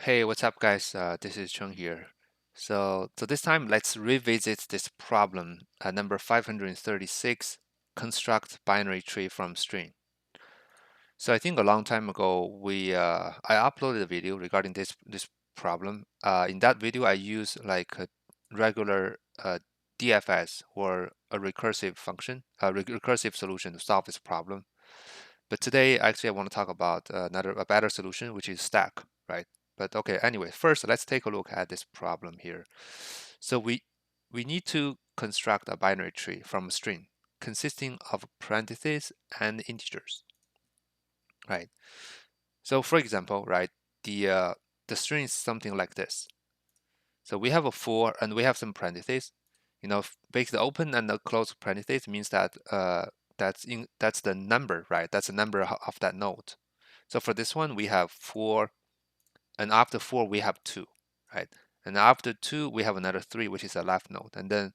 Hey, what's up, guys? This is Chung here. So this time, let's revisit this problem, number 536, construct binary tree from string. So I think a long time ago, I uploaded a video regarding this problem. In that video, I used like a regular DFS or a recursive function, a recursive solution to solve this problem. But today, actually, I want to talk about a better solution, which is stack, right? But okay, anyway, first let's take a look at this problem here. So we need to construct a binary tree from a string consisting of parentheses and integers, right? So for example, right, the string is something like this. So we have a for and we have some parentheses. You know, basically open and the close parentheses means that that's the number, right? That's the number of that node. So for this one, we have 4, and after 4 we have 2, right? And after 2 we have another 3, which is the left node, and then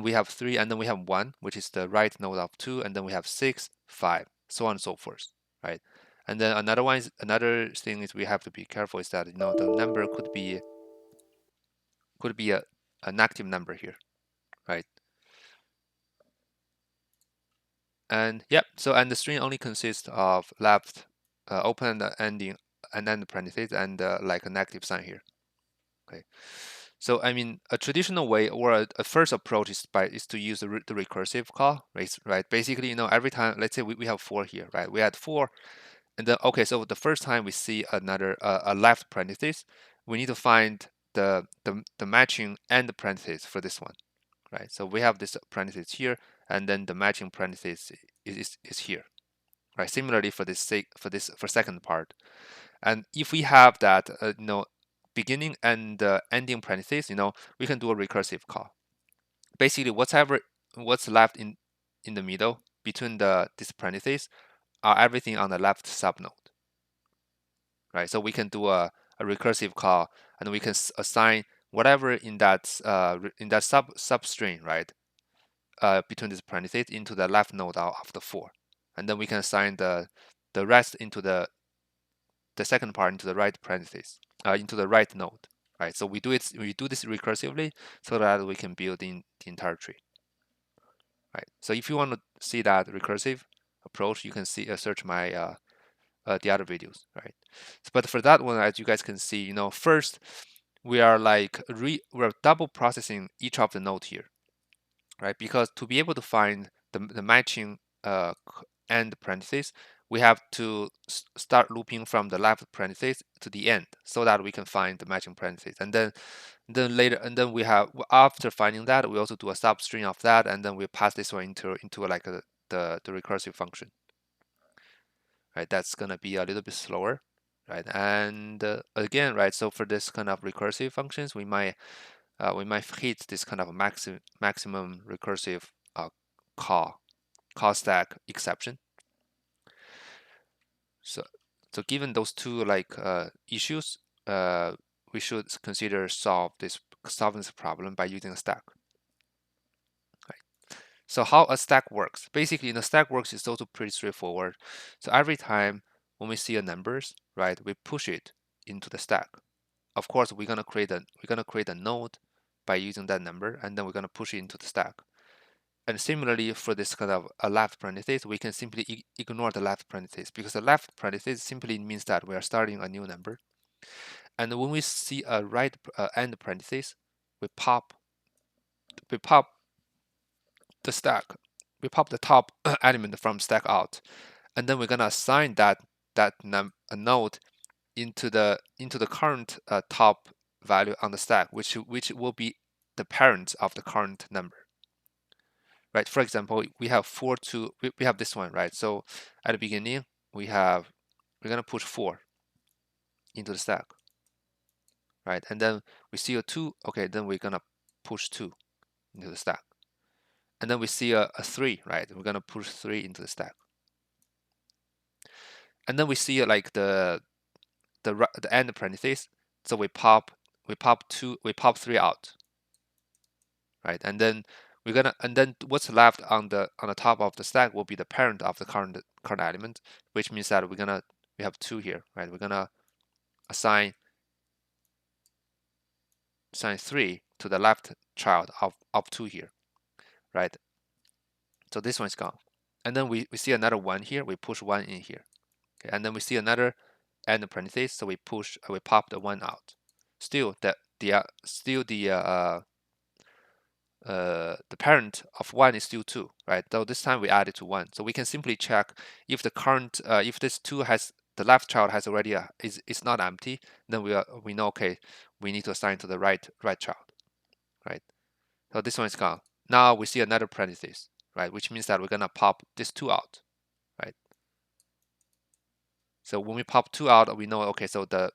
we have 3, and then we have 1, which is the right node of 2, and then we have 6, 5, so on and so forth, right? And then another thing is we have to be careful is that the number could be a negative number here, right? And yeah, so and the string only consists of left open and ending and then the parentheses and like a negative sign here. Okay, so I mean a traditional way or a first approach is to use the recursive call, right? Basically, every time, let's say we have 4 here, right? We had 4, and then okay, so the first time we see another a left parenthesis, we need to find the matching end parenthesis for this one, right? So we have this parenthesis here, and then the matching parenthesis is here, right? Similarly for for second part, and if we have that beginning and ending parentheses, we can do a recursive call. Basically, what's left in the middle between these parentheses are everything on the left subnode, right? So we can do a recursive call, and we can assign whatever in that substring, right? Between these parentheses into the left node of the 4, and then we can assign the rest into the second part into the right parentheses, into the right node, right? So we do this recursively so that we can build in the entire tree, right? So if you want to see that recursive approach, you can search my the other videos, right? But for that one, as you guys can see, first we are like we're double processing each of the node here, right? Because to be able to find the matching end parentheses, we have to start looping from the left parentheses to the end so that we can find the matching parentheses. And then later, and then we have, after finding that, we also do a substring of that, and then we pass this one into like the recursive function, right? That's gonna be a little bit slower, right? And again, right, so for this kind of recursive functions, we might hit this kind of maximum recursive call stack exception. So given those two issues, we should consider solving this problem by using a stack. Right. So how a stack works? Basically, the stack works is also pretty straightforward. So every time when we see a numbers, right, we push it into the stack. Of course, we're gonna create a node by using that number, and then we're gonna push it into the stack. And similarly, for this kind of a left parenthesis, we can simply ignore the left parenthesis, because the left parenthesis simply means that we are starting a new number. And when we see a right end parenthesis, we pop the stack, we pop the top element from stack out, and then we're gonna assign that node into the current top value on the stack, which will be the parent of the current number. Right. For example, we have we have this one, right? So at the beginning, we're gonna push 4 into the stack, right? And then we see a 2, okay, then we're gonna push 2 into the stack. And then we see a 3, right? We're gonna push 3 into the stack. And then we see like the end parenthesis, so we pop 3 out, right? And then what's left on the top of the stack will be the parent of the current element, which means that we have 2 here, right? We're gonna assign assign 3 to the left child of 2 here, right? So this one's gone. And then we see another 1 here, we push 1 in here. Okay, and then we see another end parenthesis, so we pop the 1 out. Still the parent of 1 is still 2, right? So this time we add it to 1. So we can simply check if the current, if this 2 has, the left child has already, is not empty, then we know, okay, we need to assign to the right child, right? So this one is gone. Now we see another parenthesis, right? Which means that we're gonna pop this 2 out, right? So when we pop 2 out, we know, okay, so the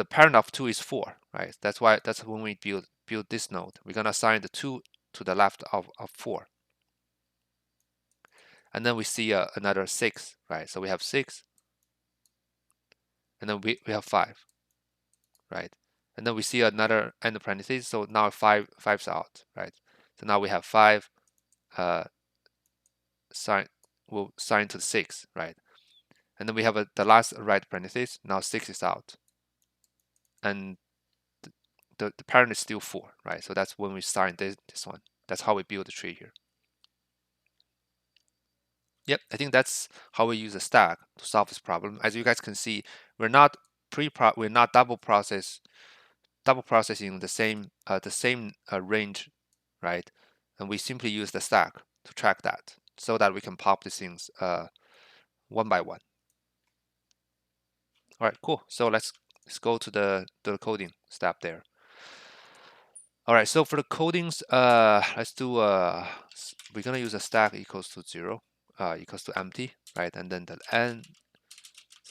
parent of 2 is 4, right? That's when we build this node. We're gonna assign the 2 to the left of 4. And then we see another 6, right? So we have 6, and then we have 5, right? And then we see another end parenthesis, so now 5's out, right? So now we have 5 will sign to 6, right? And then we have the last right parenthesis, now 6 is out. And the parent is still 4, right? So that's when we sign this one. That's how we build the tree here. Yep, I think that's how we use a stack to solve this problem. As you guys can see, we're not double processing the same range, right? And we simply use the stack to track that so that we can pop these things one by one. All right, cool. So let's go to the coding step there. All right, so for the codings, let's do we're gonna use a stack equals to 0, equals to empty, right? And then the n,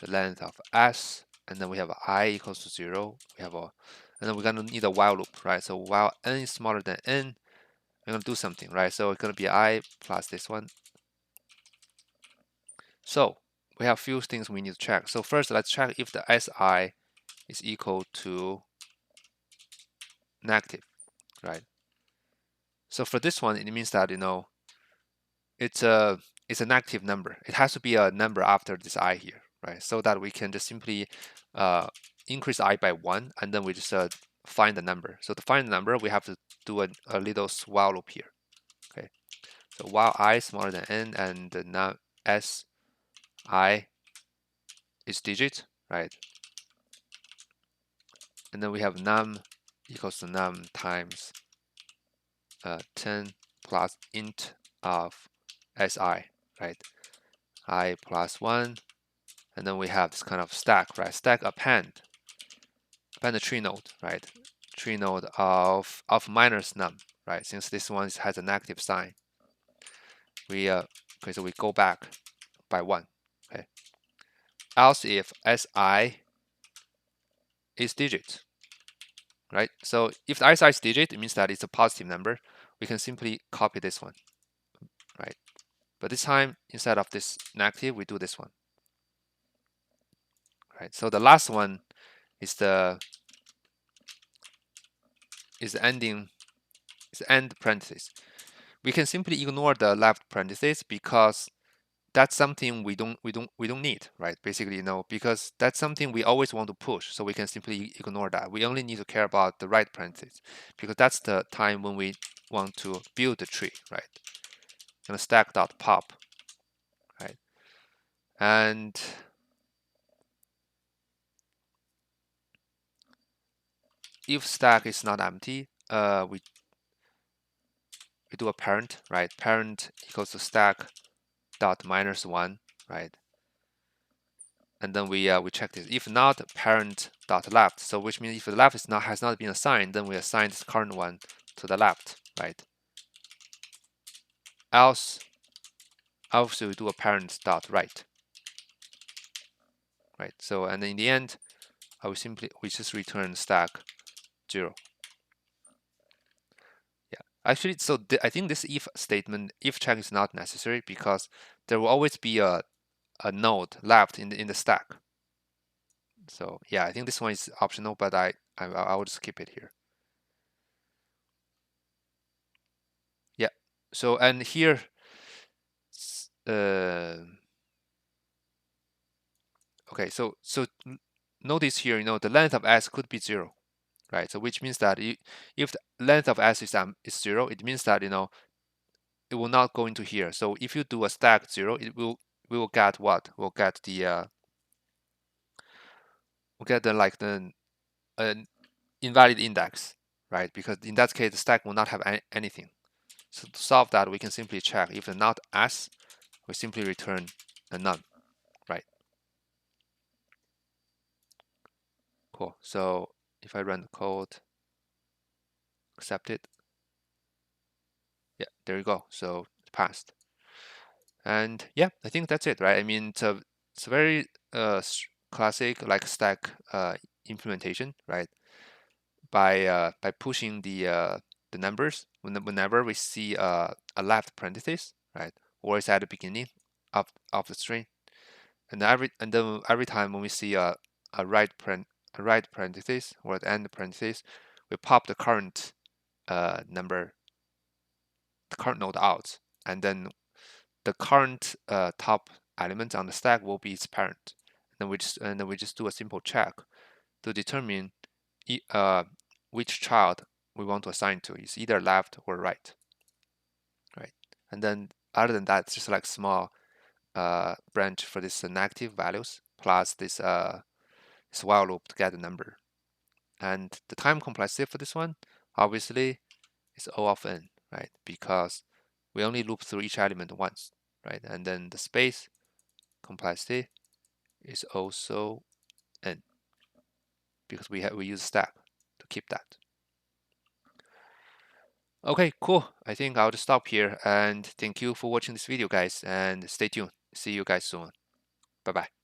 the length of s, and then we have I equals to 0. We have and then we're gonna need a while loop, right? So while n is smaller than n, we're gonna do something, right? So it's gonna be I plus this one. So we have a few things we need to check. So first, let's check if the si is equal to negative, right? So for this one, it means that it's a negative number. It has to be a number after this I here, right? So that we can just simply increase I by 1, and then we just find the number. So to find the number, we have to do a little while loop here. Okay, so while I is smaller than n and now s I is digit, right? And then we have num equals to num times 10 plus int of si, right? I plus 1, and then we have this kind of stack, right? Stack append the tree node, right? Tree node of minus num, right? Since this one has a negative sign, we okay, so we go back by 1. Okay. Else if si is digit, right? So if the si is digit, it means that it's a positive number. We can simply copy this one, right? But this time, instead of this negative, we do this one, right? So the last one is the end parenthesis. We can simply ignore the left parenthesis because that's something we don't need, right? Basically, because that's something we always want to push, so we can simply ignore that. We only need to care about the right parenthesis because that's the time when we want to build the tree, right? Gonna stack dot pop, right? And if stack is not empty, we do a parent, right? Parent equals to stack dot minus 1, right? And then we check this. If not, parent dot left. So which means if the left has not been assigned, then we assign this current one to the left, right? Else we do a parent dot right, right? So and in the end, we just return stack 0. Yeah, actually, so I think this if statement, if check is not necessary because there will always be a node left in the stack. So yeah, I think this one is optional, but I would skip it here. Yeah. So and here, okay. So notice here, the length of s could be 0, right? So which means that if the length of s is 0, it means that it will not go into here. So if you do a stack 0, we will get what? We'll get the like the invalid index, right? Because in that case, the stack will not have anything. So to solve that, we can simply check if the not s, we simply return a none, right? Cool. So if I run the code, accept it, yeah, there you go. So it passed. And yeah, I think that's it, right? I mean, it's a very classic like stack implementation, right? By pushing the numbers whenever we see a left parenthesis, right, or it's at the beginning of the string, and then every time when we see a right parenthesis or the end parenthesis, we pop the current number, the current node out, and then the current top element on the stack will be its parent. And then we just do a simple check to determine which child we want to assign to. It's either left or right, right? And then other than that, it's just like small branch for this negative values plus this while loop to get the number. And the time complexity for this one, obviously, is O of n, right? Because we only loop through each element once, right? And then the space complexity is also n because we use stack to keep that. Okay, cool. I think I'll just stop here and thank you for watching this video, guys, and stay tuned. See you guys soon. Bye bye.